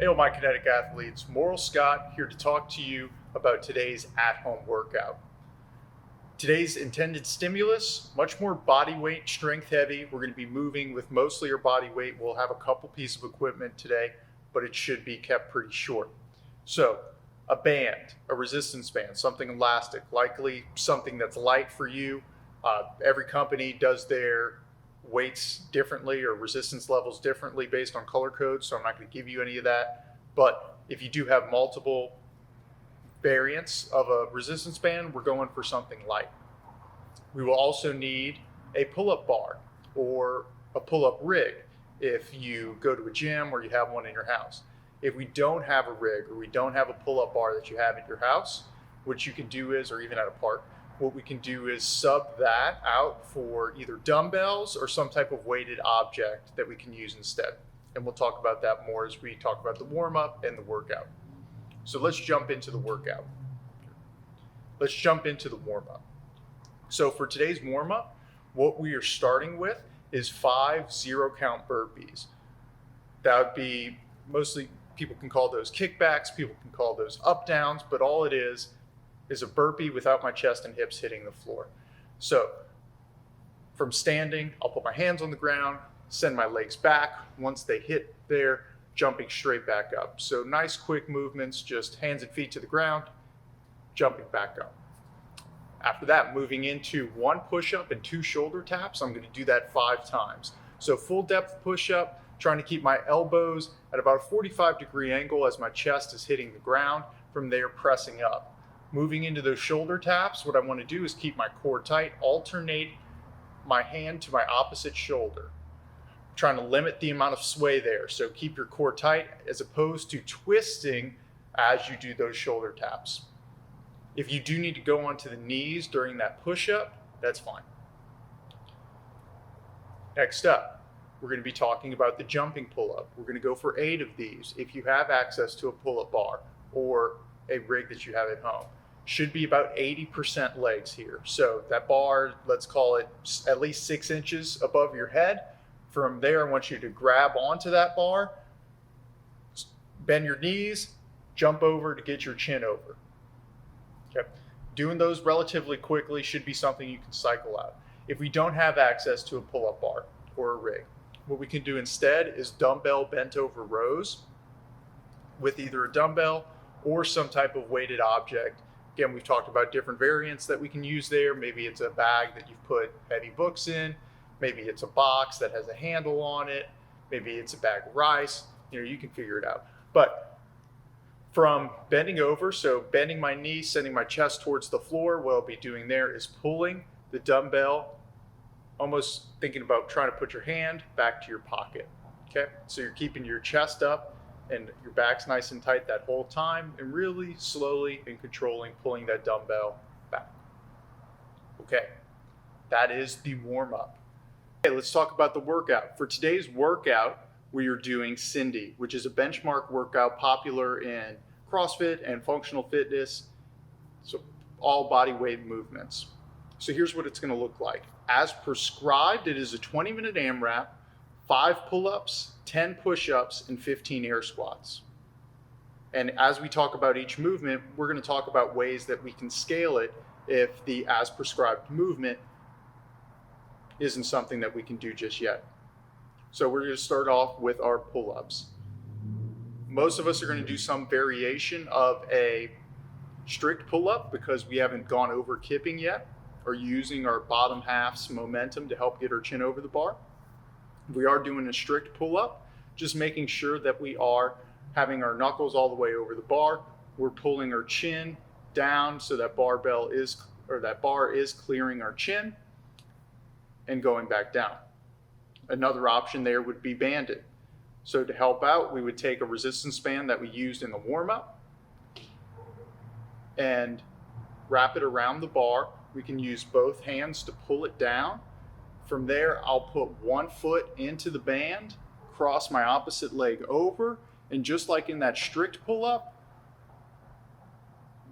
Hey, all my kinetic athletes, Moral Scott here to talk to you about today's at-home workout. Today's intended stimulus, much more body weight, strength heavy. We're going to be moving with mostly our body weight. We'll have a couple pieces of equipment today, but it should be kept pretty short. So a band, a resistance band, something elastic, likely something that's light for you. Every company does their weights differently or resistance levels differently based on color codes, so I'm not going to give you any of that. But if you do have multiple variants of a resistance band, we're going for something light. We will also need a pull-up bar or a pull-up rig if you go to a gym or you have one in your house. If we don't have a rig or we don't have a pull-up bar that you have at your house, what you can do is, or even at a park, what we can do is sub that out for either dumbbells or some type of weighted object that we can use instead. And we'll talk about that more as we talk about the warm-up and the workout. So let's jump into the workout. Let's jump into the warm-up. So for today's warm-up, what we are starting with is 5 0-count burpees. That would be mostly, people can call those kickbacks, people can call those up-downs, but all it is a burpee without my chest and hips hitting the floor. So from standing, I'll put my hands on the ground, send my legs back. Once they hit there, jumping straight back up. So nice quick movements, just hands and feet to the ground, jumping back up. After that, moving into 1 push-up and 2 shoulder taps. I'm going to do that 5 times. So full depth push-up, trying to keep my elbows at about a 45-degree angle as my chest is hitting the ground. From there, pressing up. Moving into those shoulder taps, what I want to do is keep my core tight, alternate my hand to my opposite shoulder. Trying to limit the amount of sway there. So keep your core tight as opposed to twisting as you do those shoulder taps. If you do need to go onto the knees during that push-up, that's fine. Next up, we're going to be talking about the jumping pull-up. We're going to go for 8 of these. If you have access to a pull-up bar or a rig that you have at home, should be about 80% legs here. So that bar, let's call it at least 6 inches above your head. From there, I want you to grab onto that bar, bend your knees, jump over to get your chin over. Okay. Doing those relatively quickly should be something you can cycle out. If we don't have access to a pull-up bar or a rig, what we can do instead is dumbbell bent over rows with either a dumbbell or some type of weighted object. Again, we've talked about different variants that we can use there. Maybe it's a bag that you've put heavy books in. Maybe it's a box that has a handle on it. Maybe it's a bag of rice. You can figure it out. But from bending over, so bending my knee, sending my chest towards the floor, what I'll be doing there is pulling the dumbbell, almost thinking about trying to put your hand back to your pocket. Okay, so you're keeping your chest up and your back's nice and tight that whole time, and really slowly and controlling pulling that dumbbell back. Okay, that is the warm-up. Okay, let's talk about the workout. For today's workout, we are doing Cindy, which is a benchmark workout popular in CrossFit and functional fitness, so all body weight movements. So here's what it's going to look like. As prescribed, it is a 20-minute AMRAP, 5 pull-ups, 10 push-ups, and 15 air squats. And as we talk about each movement, we're going to talk about ways that we can scale it if the as prescribed movement isn't something that we can do just yet. So we're going to start off with our pull-ups. Most of us are going to do some variation of a strict pull-up because we haven't gone over kipping yet or using our bottom half's momentum to help get our chin over the bar. We are doing a strict pull-up, just making sure that we are having our knuckles all the way over the bar. We're pulling our chin down so that bar is clearing our chin and going back down. Another option there would be banded. So to help out, we would take a resistance band that we used in the warm-up and wrap it around the bar. We can use both hands to pull it down. From there, I'll put 1 foot into the band, cross my opposite leg over, and just like in that strict pull-up,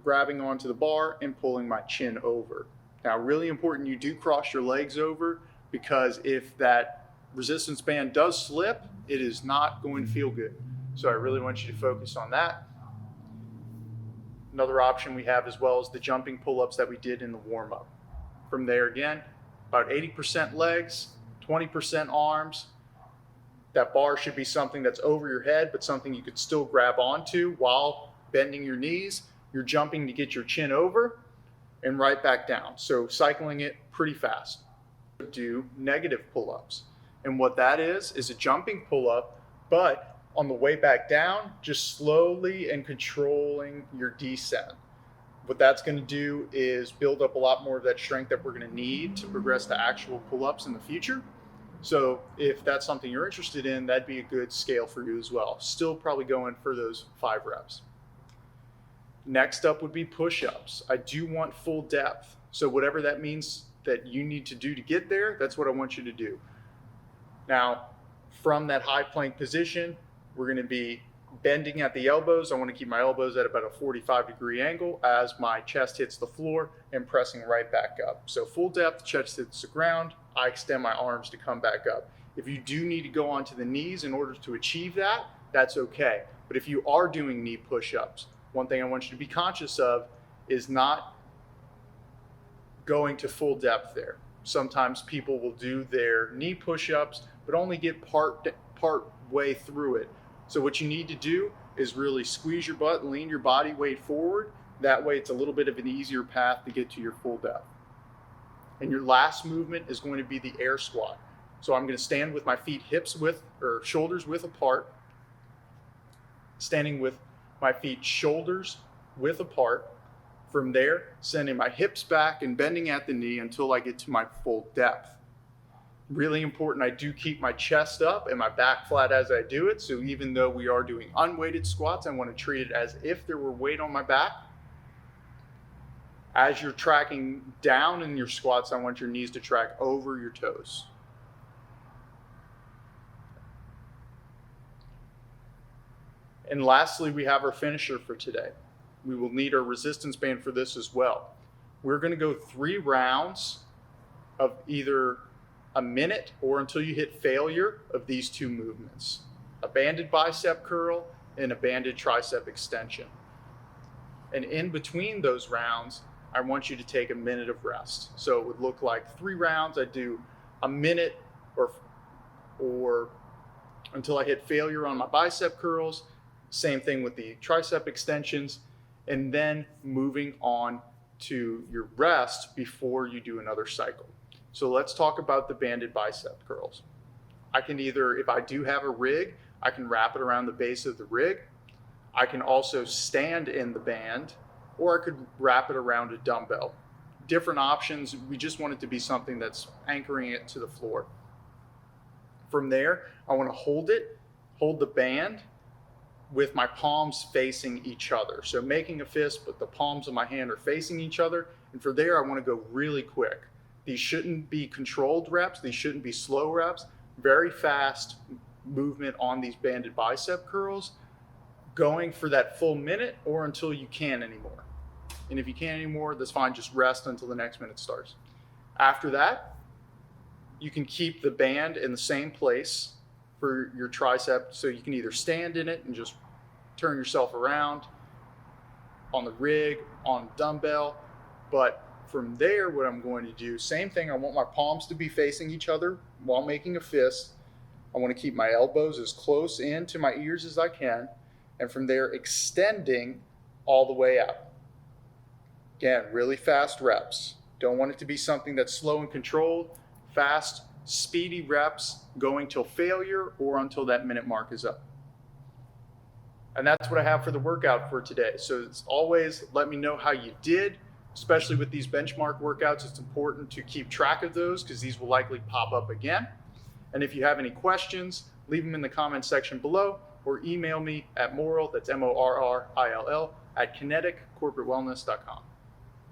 grabbing onto the bar and pulling my chin over. Now, really important, you do cross your legs over, because if that resistance band does slip, it is not going to feel good. So I really want you to focus on that. Another option we have as well is the jumping pull-ups that we did in the warm-up. From there again, about 80% legs, 20% arms. That bar should be something that's over your head, but something you could still grab onto while bending your knees. You're jumping to get your chin over and right back down. So cycling it pretty fast. Do negative pull-ups. And what that is a jumping pull-up, but on the way back down, just slowly and controlling your descent. What that's going to do is build up a lot more of that strength that we're going to need to progress to actual pull-ups in the future. So if that's something you're interested in, that'd be a good scale for you as well. Still probably going for those 5 reps. Next up would be push-ups. I do want full depth. So whatever that means that you need to do to get there, that's what I want you to do. Now, from that high plank position, we're going to be bending at the elbows. I want to keep my elbows at about a 45-degree angle as my chest hits the floor and pressing right back up. So full depth, chest hits the ground. I extend my arms to come back up. If you do need to go onto the knees in order to achieve that, that's okay. But if you are doing knee push-ups, one thing I want you to be conscious of is not going to full depth there. Sometimes people will do their knee push-ups, but only get part way through it. So what you need to do is really squeeze your butt, lean your body weight forward. That way it's a little bit of an easier path to get to your full depth. And your last movement is going to be the air squat. So I'm going to stand with my feet shoulders width apart, standing with my feet shoulders width apart. From there, sending my hips back and bending at the knee until I get to my full depth. Really important, I do keep my chest up and my back flat as I do it. So even though we are doing unweighted squats, I want to treat it as if there were weight on my back. As you're tracking down in your squats, I want your knees to track over your toes. And lastly, we have our finisher for today. We will need our resistance band for this as well. We're going to go 3 rounds of either a minute or until you hit failure of these 2 movements. A banded bicep curl and a banded tricep extension. And in between those rounds, I want you to take a minute of rest. So it would look like 3 rounds. I do a minute or until I hit failure on my bicep curls. Same thing with the tricep extensions. And then moving on to your rest before you do another cycle. So let's talk about the banded bicep curls. I can either, if I do have a rig, I can wrap it around the base of the rig. I can also stand in the band, or I could wrap it around a dumbbell. Different options. We just want it to be something that's anchoring it to the floor. From there, I want to hold the band with my palms facing each other. So making a fist, but the palms of my hand are facing each other. And for there, I want to go really quick. These shouldn't be controlled reps. These shouldn't be slow reps. Very fast movement on these banded bicep curls, going for that full minute or until you can't anymore. And if you can't anymore, that's fine. Just rest until the next minute starts. After that, you can keep the band in the same place for your tricep. So you can either stand in it and just turn yourself around on the rig, on the dumbbell. But from there, what I'm going to do, same thing. I want my palms to be facing each other while making a fist. I want to keep my elbows as close in to my ears as I can. And from there, extending all the way out. Again, really fast reps. Don't want it to be something that's slow and controlled. Fast, speedy reps going till failure or until that minute mark is up. And that's what I have for the workout for today. So as always, let me know how you did, especially with these benchmark workouts. It's important to keep track of those because these will likely pop up again. And if you have any questions, leave them in the comment section below or email me at Morrill, that's MORRILL, @kineticcorporatewellness.com.